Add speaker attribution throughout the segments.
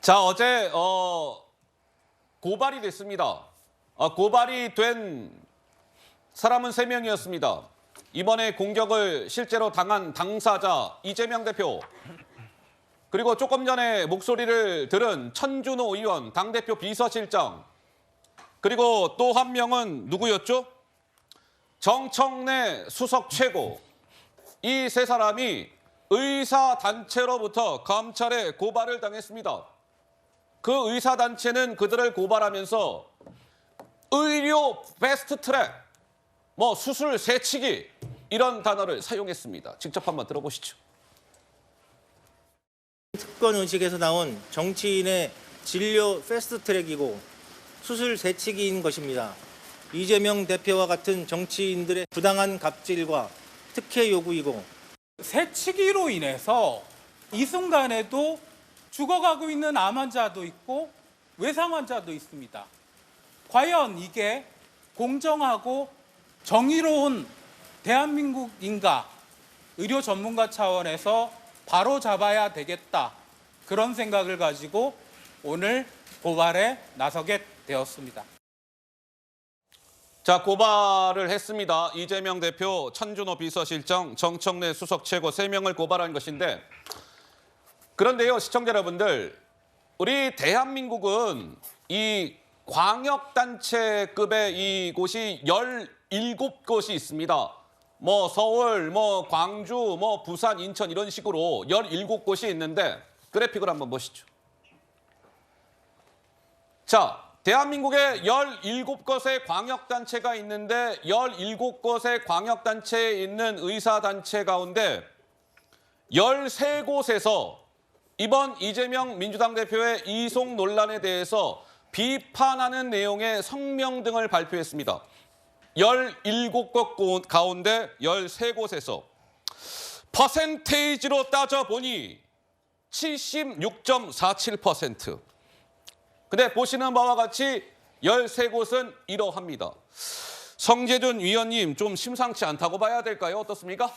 Speaker 1: 자, 어제 고발이 됐습니다. 고발이 된 사람은 3명이었습니다. 이번에 공격을 실제로 당한 당사자 이재명 대표, 그리고 조금 전에 목소리를 들은 천준호 의원, 당대표 비서실장, 그리고 또 한 명은 누구였죠? 정청래 수석 최고. 이 세 사람이 의사단체로부터 검찰에 고발을 당했습니다. 그 의사단체는 그들을 고발하면서 의료 패스트트랙, 수술 새치기 이런 단어를 사용했습니다. 직접 한번 들어보시죠.
Speaker 2: 특권 의식에서 나온 정치인의 진료 패스트트랙이고 수술 새치기인 것입니다. 이재명 대표와 같은 정치인들의 부당한 갑질과 특혜 요구이고
Speaker 3: 새치기로 인해서 이 순간에도 죽어가고 있는 암 환자도 있고 외상 환자도 있습니다. 과연 이게 공정하고 정의로운 대한민국인가? 의료 전문가 차원에서 바로 잡아야 되겠다. 그런 생각을 가지고 오늘 고발에 나서게 되었습니다.
Speaker 1: 자, 고발을 했습니다. 이재명 대표, 천준호 비서실장, 정청래 수석 최고 3명을 고발한 것인데, 그런데요, 시청자 여러분들, 우리 대한민국은 이 광역단체급의 이곳이 17곳이 있습니다. 서울, 광주, 부산, 인천 이런 식으로 17곳이 있는데 그래픽을 한번 보시죠. 자, 대한민국에 17곳의 광역단체가 있는데 17곳의 광역단체에 있는 의사단체 가운데 13곳에서 이번 이재명 민주당 대표의 이송 논란에 대해서 비판하는 내용의 성명 등을 발표했습니다. 17곳 가운데 13곳에서 퍼센테이지로 따져보니 76.47%. 근데 보시는 바와 같이 13곳은 이러합니다. 성재준 위원님, 좀 심상치 않다고 봐야 될까요? 어떻습니까?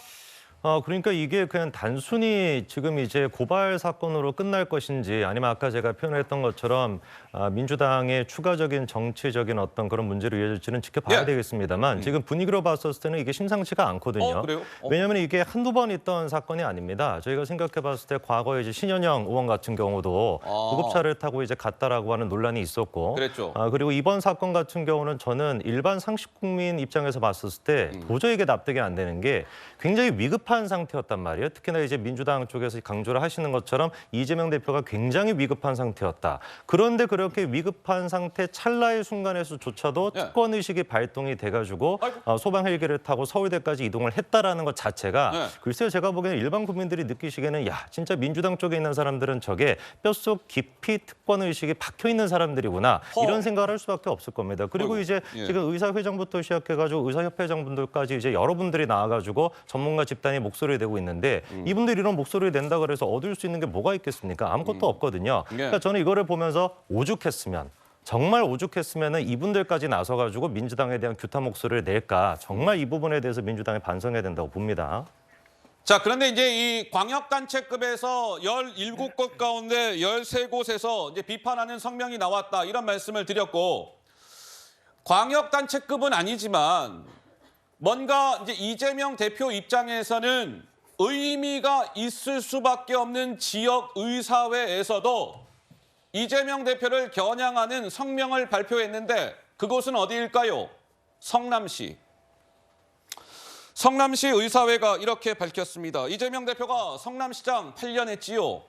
Speaker 4: 그러니까 이게 그냥 단순히 지금 이제 고발 사건으로 끝날 것인지, 아니면 아까 제가 표현했던 것처럼 민주당의 추가적인 정치적인 어떤 그런 문제로 이어질지는 지켜봐야 되겠습니다만, 지금 분위기로 봤었을 때는 이게 심상치가 않거든요.
Speaker 1: 그래요?
Speaker 4: 왜냐하면 이게 한두 번 있던 사건이 아닙니다. 저희가 생각해 봤을 때 과거에 이제 신현영 의원 같은 경우도 구급차를 타고 이제 갔다라고 하는 논란이 있었고,
Speaker 1: 그랬죠.
Speaker 4: 그리고 이번 사건 같은 경우는 저는 일반 상식 국민 입장에서 봤었을 때 도저히 이게 납득이 안 되는 게 굉장히 위급한 상태였단 말이에요. 특히나 이제 민주당 쪽에서 강조를 하시는 것처럼 이재명 대표가 굉장히 위급한 상태였다. 그런데 그렇게 위급한 상태 찰나의 순간에서조차도 특권 의식이 발동이 돼가지고 소방 헬기를 타고 서울대까지 이동을 했다라는 것 자체가 글쎄요, 제가 보기에는 일반 국민들이 느끼시기에는 야, 진짜 민주당 쪽에 있는 사람들은 저게 뼛속 깊이 특권 의식이 박혀 있는 사람들이구나, 이런 생각을 할 수밖에 없을 겁니다. 그리고 이제 지금 의사회장부터 시작해가지고 의사협회장분들까지 이제 여러분들이 나와가지고 전문가 집단이 목소리를 내고 있는데, 이분들이 이런 목소리를 낸다 그래서 얻을 수 있는 게 뭐가 있겠습니까? 아무것도 없거든요. 그러니까 저는 이거를 보면서 정말 오죽했으면 이분들까지 나서가지고 민주당에 대한 규탄 목소리를 낼까, 정말 이 부분에 대해서 민주당이 반성해야 된다고 봅니다.
Speaker 1: 자, 그런데 이제 이 광역단체급에서 17곳 가운데 13곳에서 이제 비판하는 성명이 나왔다, 이런 말씀을 드렸고, 광역단체급은 아니지만 뭔가 이제 이재명 대표 입장에서는 의미가 있을 수밖에 없는 지역 의사회에서도 이재명 대표를 겨냥하는 성명을 발표했는데, 그곳은 어디일까요? 성남시. 성남시 의사회가 이렇게 밝혔습니다. 이재명 대표가 성남시장 8년 했지요.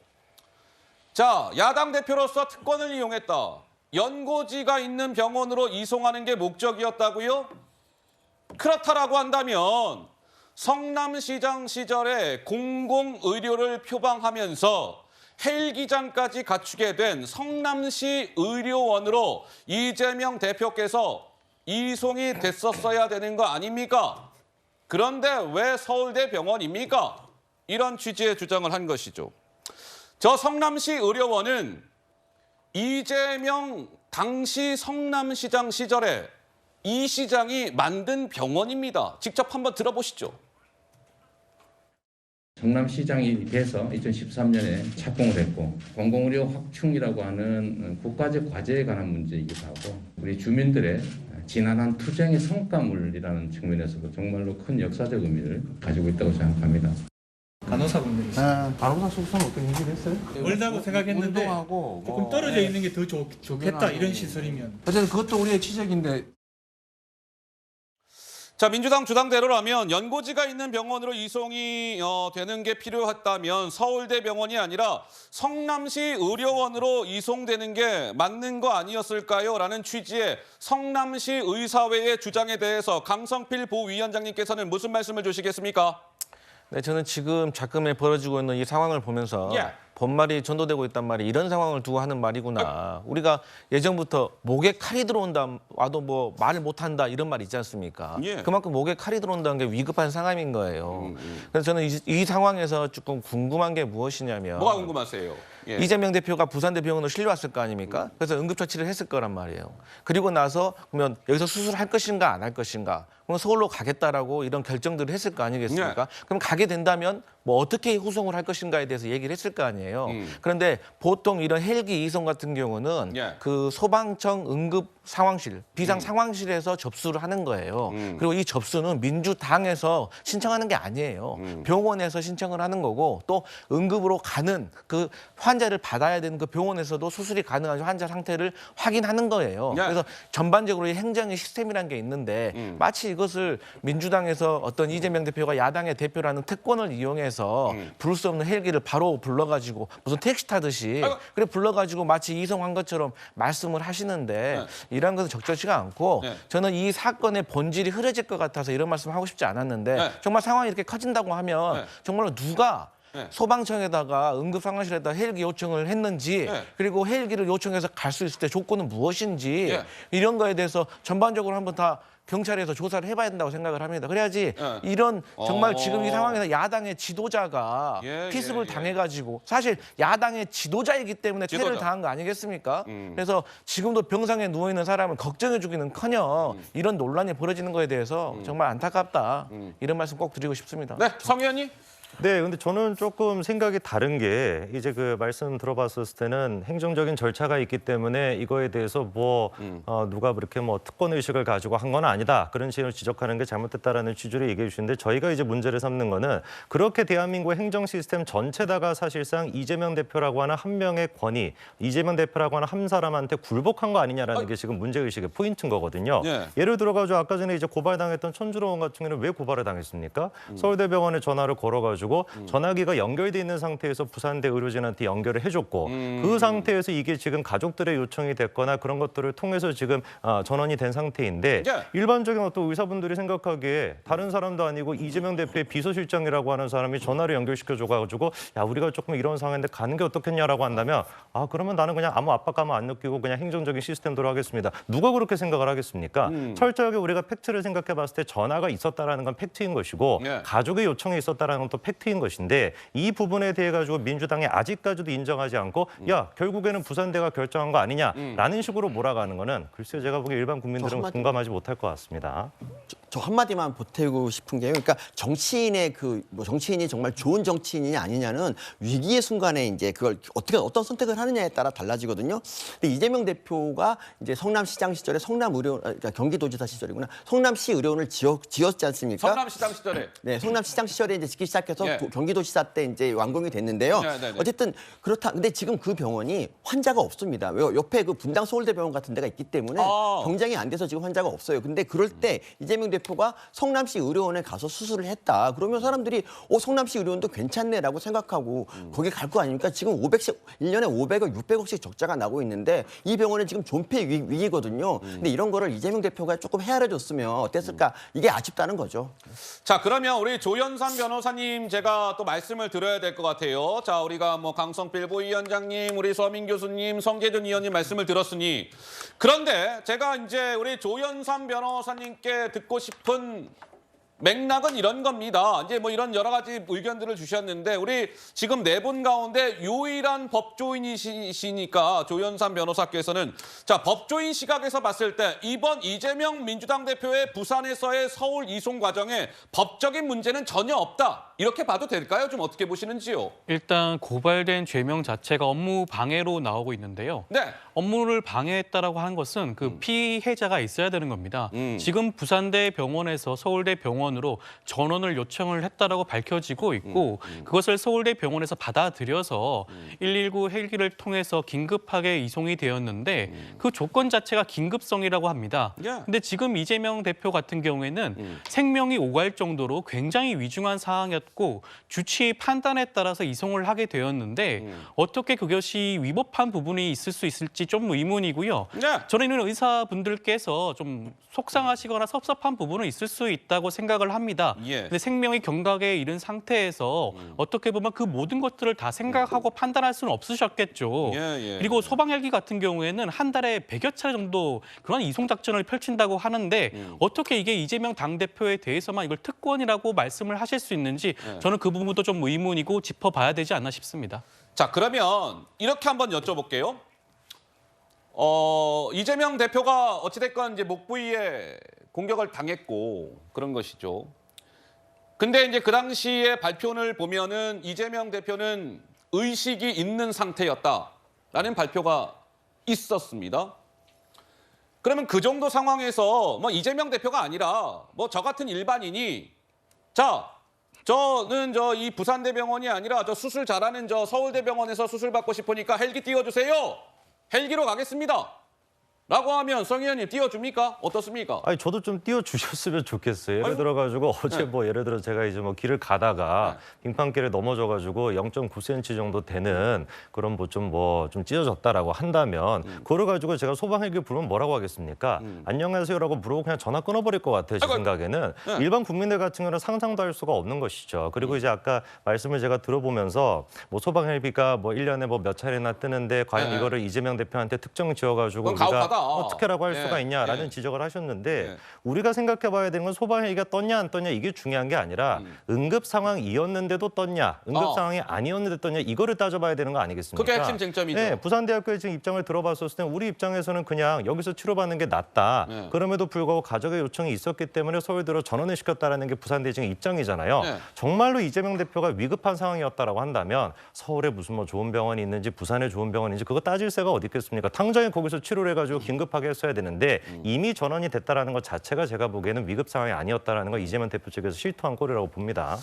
Speaker 1: 자, 야당 대표로서 특권을 이용했다. 연고지가 있는 병원으로 이송하는 게 목적이었다고요? 그렇다라고 한다면 성남시장 시절에 공공의료를 표방하면서 헬기장까지 갖추게 된 성남시 의료원으로 이재명 대표께서 이송이 됐었어야 되는 거 아닙니까? 그런데 왜 서울대 병원입니까? 이런 취지의 주장을 한 것이죠. 저 성남시 의료원은 이재명 당시 성남시장 시절에 이 시장이 만든 병원입니다. 직접 한번 들어보시죠.
Speaker 5: 성남시장이 돼서 2013년에 착공을 했고 공공의료 확충이라고 하는 국가적 과제에 관한 문제이기도 하고 우리 주민들의 지난한 투쟁의 성과물이라는 측면에서도 정말로 큰 역사적 의미를 가지고 있다고 생각합니다.
Speaker 6: 간호사분들이시죠.
Speaker 7: 간호사 수급상 어떤 얘기를 했어요?
Speaker 6: 멀다고 생각했는데
Speaker 7: 운동하고
Speaker 6: 조금
Speaker 7: 뭐,
Speaker 6: 떨어져
Speaker 7: 예.
Speaker 6: 있는 게 더 좋겠다 이런 시설이면.
Speaker 7: 어쨌든 그것도 우리의 지적인데
Speaker 1: 자, 민주당 주장대로라면 연고지가 있는 병원으로 이송이 되는 게 필요했다면 서울대병원이 아니라 성남시 의료원으로 이송되는 게 맞는 거 아니었을까요? 라는 취지의 성남시 의사회의 주장에 대해서 강성필 부위원장님께서는 무슨 말씀을 주시겠습니까?
Speaker 8: 네, 저는 지금 작금에 벌어지고 있는 이 상황을 보면서
Speaker 1: 예.
Speaker 8: 법말이 전도되고 있단 말이 이런 상황을 두고 하는 말이구나. 우리가 예전부터 목에 칼이 들어온다 와도 뭐 말을 못한다 이런 말 있지 않습니까?
Speaker 1: 예.
Speaker 8: 그만큼 목에 칼이 들어온다는 게 위급한 상황인 거예요. 그래서 저는 이 상황에서 조금 궁금한 게 무엇이냐면
Speaker 1: 뭐가 궁금하세요? 예.
Speaker 8: 이재명 대표가 부산대 병원으로 실려왔을 거 아닙니까? 그래서 응급처치를 했을 거란 말이에요. 그리고 나서 그러면 여기서 수술할 것인가 안 할 것인가? 그럼 서울로 가겠다라고 이런 결정들을 했을 거 아니겠습니까? 그럼 가게 된다면 뭐 어떻게 후송을 할 것인가에 대해서 얘기를 했을 거 아니에요. 그런데 보통 이런 헬기 이송 같은 경우는
Speaker 1: 예.
Speaker 8: 그 소방청 응급 상황실, 비상 상황실에서 접수를 하는 거예요. 그리고 이 접수는 민주당에서 신청하는 게 아니에요. 병원에서 신청을 하는 거고 또 응급으로 가는 그 환자를 받아야 되는 그 병원에서도 수술이 가능한 환자 상태를 확인하는 거예요.
Speaker 1: 예.
Speaker 8: 그래서 전반적으로 이 행정의 시스템이라는 게 있는데 마치 이것을 민주당에서 어떤 이재명 대표가 야당의 대표라는 특권을 이용해서 부를 수 없는 헬기를 바로 불러가지고 무슨 택시 타듯이 그래 불러가지고 마치 이송한 것처럼 말씀을 하시는데 이러한 것은 적절치가 않고
Speaker 1: 네.
Speaker 8: 저는 이 사건의 본질이 흐려질 것 같아서 이런 말씀을 하고 싶지 않았는데
Speaker 1: 네.
Speaker 8: 정말 상황이 이렇게 커진다고 하면
Speaker 1: 네.
Speaker 8: 정말로 누가
Speaker 1: 네.
Speaker 8: 소방청에다가 응급상황실에다 헬기 요청을 했는지
Speaker 1: 네.
Speaker 8: 그리고 헬기를 요청해서 갈 수 있을 때 조건은 무엇인지
Speaker 1: 네.
Speaker 8: 이런 거에 대해서 전반적으로 한번 다 경찰에서 조사를 해봐야 된다고 생각을 합니다. 그래야지
Speaker 1: 네.
Speaker 8: 이런 정말
Speaker 1: 어.
Speaker 8: 지금 이 상황에서 야당의 지도자가
Speaker 1: 예,
Speaker 8: 피습을
Speaker 1: 예, 예.
Speaker 8: 당해가지고 사실 야당의 지도자이기 때문에 테러를
Speaker 1: 지도자.
Speaker 8: 당한 거 아니겠습니까? 그래서 지금도 병상에 누워있는 사람을 걱정해주기는커녕 이런 논란이 벌어지는 거에 대해서 정말 안타깝다. 이런 말씀 꼭 드리고 싶습니다.
Speaker 1: 네, 성 의원님.
Speaker 4: 네, 근데 저는 조금 생각이 다른 게 이제 그 말씀 들어봤을 때는 행정적인 절차가 있기 때문에 이거에 대해서 뭐 누가 그렇게 뭐 특권 의식을 가지고 한 건 아니다 그런 식으로 지적하는 게 잘못됐다라는 취지로 얘기해 주시는데 저희가 이제 문제를 삼는 거는 그렇게 대한민국의 행정 시스템 전체다가 사실상 이재명 대표라고 하는 한 명의 권위, 이재명 대표라고 하는 한 사람한테 굴복한 거 아니냐라는 게 지금 문제 의식의 포인트인 거거든요.
Speaker 1: 예.
Speaker 4: 예를 들어가지고 아까 전에 이제 고발당했던 천주로원 같은 경우는 왜 고발을 당했습니까? 서울대병원에 전화를 걸어가지고 전화기가 연결돼 있는 상태에서 부산대 의료진한테 연결을 해줬고 그 상태에서 이게 지금 가족들의 요청이 됐거나 그런 것들을 통해서 지금 전원이 된 상태인데
Speaker 1: 예.
Speaker 4: 일반적인 어떤 의사분들이 생각하기에 다른 사람도 아니고 이재명 대표의 비서실장이라고 하는 사람이 전화를 연결시켜줘가지고 야 우리가 조금 이런 상황인데 가는 게 어떻겠냐라고 한다면 아 그러면 나는 그냥 아무 압박감을 안 느끼고 그냥 행정적인 시스템대로 하겠습니다. 누가 그렇게 생각을 하겠습니까? 철저하게 우리가 팩트를 생각해봤을 때 전화가 있었다라는 건 팩트인 것이고
Speaker 1: 예.
Speaker 4: 가족의 요청이 있었다라는 건 또 팩트인 것인데 이 부분에 대해 가지고 민주당이 아직까지도 인정하지 않고 야 결국에는 부산대가 결정한 거 아니냐라는 식으로 몰아가는 거는 글쎄요 제가 보기에 일반 국민들은 공감하지 못할 것 같습니다.
Speaker 9: 저 한마디만 보태고 싶은 게요. 그러니까 정치인의 뭐 정치인이 정말 좋은 정치인이 아니냐는 위기의 순간에 이제 그걸 어떤 선택을 하느냐에 따라 달라지거든요. 근데 이재명 대표가 이제 성남시장 시절에 그러니까 경기도지사 시절이구나. 성남시 의료원을 지었지 않습니까?
Speaker 1: 성남시장 시절에.
Speaker 9: 네, 성남시장 시절에 이제 짓기 시작해서
Speaker 1: 예.
Speaker 9: 경기도지사 때 이제 완공이 됐는데요.
Speaker 1: 네, 네, 네.
Speaker 9: 어쨌든 그렇다. 근데 지금 그 병원이 환자가 없습니다. 왜 옆에 그 분당 서울대병원 같은 데가 있기 때문에 경쟁이 안 돼서 지금 환자가 없어요. 근데 그럴 때 이재명 대표가 성남시 의료원에 가서 수술을 했다. 그러면 사람들이 성남시 의료원도 괜찮네라고 생각하고 거기 갈 거 아닙니까? 지금 1년에 500억, 600억씩 적자가 나고 있는데 이 병원은 지금 존폐 위기거든요. 근데 이런 거를 이재명 대표가 조금 헤아려줬으면 어땠을까? 이게 아쉽다는 거죠.
Speaker 1: 자, 그러면 우리 조연산 변호사님 제가 또 말씀을 드려야 될 것 같아요. 자, 우리가 뭐 강성필 부위원장님, 우리 서민 교수님, 성재준 의원님 말씀을 들었으니 그런데 제가 이제 우리 조연산 변호사님께 듣고 싶은 맥락은 이런 겁니다. 이제 뭐 이런 여러 가지 의견들을 주셨는데 우리 지금 네 분 가운데 유일한 법조인이시니까 조현삼 변호사께서는 자, 법조인 시각에서 봤을 때 이번 이재명 민주당 대표의 부산에서의 서울 이송 과정에 법적인 문제는 전혀 없다. 이렇게 봐도 될까요? 좀 어떻게 보시는지요?
Speaker 10: 일단 고발된 죄명 자체가 업무 방해로 나오고 있는데요.
Speaker 1: 네.
Speaker 10: 업무를 방해했다라고 하는 것은 그 피해자가 있어야 되는 겁니다. 지금 부산대 병원에서 서울대 병원으로 전원을 요청을 했다라고 밝혀지고 있고 그것을 서울대 병원에서 받아들여서 119 헬기를 통해서 긴급하게 이송이 되었는데 그 조건 자체가 긴급성이라고 합니다.
Speaker 1: 예.
Speaker 10: 근데 지금 이재명 대표 같은 경우에는 생명이 오갈 정도로 굉장히 위중한 상황이었고 주치의 판단에 따라서 이송을 하게 되었는데 어떻게 그것이 위법한 부분이 있을 수 있을지 좀 의문이고요.
Speaker 1: 네.
Speaker 10: 저는 의사분들께서 좀 속상하시거나 섭섭한 부분은 있을 수 있다고 생각을 합니다.
Speaker 1: 예.
Speaker 10: 근데 생명이 경각에 이른 상태에서 어떻게 보면 그 모든 것들을 다 생각하고 판단할 수는 없으셨겠죠.
Speaker 1: 예.
Speaker 10: 그리고 소방헬기 같은 경우에는 한 달에 100여 차례 정도 그런 이송 작전을 펼친다고 하는데 어떻게 이게 이재명 당대표에 대해서만 이걸 특권이라고 말씀을 하실 수 있는지 저는 그 부분도 좀 의문이고 짚어봐야 되지 않나 싶습니다.
Speaker 1: 자, 그러면 이렇게 한번 여쭤볼게요. 이재명 대표가 어찌됐건 이제 목 부위에 공격을 당했고 그런 것이죠. 근데 이제 그 당시에 발표를 보면은 이재명 대표는 의식이 있는 상태였다라는 발표가 있었습니다. 그러면 그 정도 상황에서 뭐 이재명 대표가 아니라 뭐 저 같은 일반인이 자, 저는 이 부산대병원이 아니라 저 수술 잘하는 저 서울대병원에서 수술 받고 싶으니까 헬기 띄워주세요. 헬기로 가겠습니다. 라고 하면 성 의원님 띄워줍니까? 어떻습니까?
Speaker 4: 아니 저도 좀 띄워주셨으면 좋겠어요. 예를
Speaker 1: 아이고.
Speaker 4: 들어가지고 어제
Speaker 1: 네.
Speaker 4: 뭐 예를 들어 제가 이제 뭐 길을 가다가 빙판길에 넘어져가지고 0.9cm 정도 되는 그런 뭐 좀 찢어졌다라고 한다면 그걸 가지고 제가 소방헬기 부르면 뭐라고 하겠습니까? 안녕하세요라고 부르고 그냥 전화 끊어버릴 것 같아요. 제
Speaker 1: 아이고.
Speaker 4: 생각에는
Speaker 1: 네.
Speaker 4: 일반 국민들 같은 경우는 상상도 할 수가 없는 것이죠. 그리고 이제 아까 말씀을 제가 들어보면서 뭐 소방헬기가 뭐 1년에 뭐 몇 차례나 뜨는데 과연
Speaker 1: 네.
Speaker 4: 이거를 이재명 대표한테 특정 지어가지고
Speaker 1: 그건
Speaker 4: 우리가
Speaker 1: 가혹하다.
Speaker 4: 어떻게라고 할
Speaker 1: 예,
Speaker 4: 수가 있냐라는
Speaker 1: 예.
Speaker 4: 지적을 하셨는데
Speaker 1: 예.
Speaker 4: 우리가 생각해봐야 되는 건 소방헬기가 떴냐 안 떴냐 이게 중요한 게 아니라 응급 상황이었는데도 떴냐 응급 상황이 아니었는데 떴냐 이거를 따져봐야 되는 거 아니겠습니까?
Speaker 1: 그게 핵심 쟁점이죠.
Speaker 4: 네, 부산대학교의 지금 입장을 들어봤었을 때 우리 입장에서는 그냥 여기서 치료받는 게 낫다.
Speaker 1: 네.
Speaker 4: 그럼에도 불구하고 가족의 요청이 있었기 때문에 서울대로 전원을 시켰다라는 게 부산대 지금 입장이잖아요.
Speaker 1: 네.
Speaker 4: 정말로 이재명 대표가 위급한 상황이었다라고 한다면 서울에 무슨 뭐 좋은 병원이 있는지 부산에 좋은 병원이 있는지 그거 따질 새가 어디 있겠습니까? 당장에 거기서 치료를 해가지고 긴급하게 했어야 되는데 이미 전원이 됐다라는 것 자체가 제가 보기에는 위급 상황이 아니었다라는 거 이재명 대표 측에서 실토한 꼴이라고 봅니다.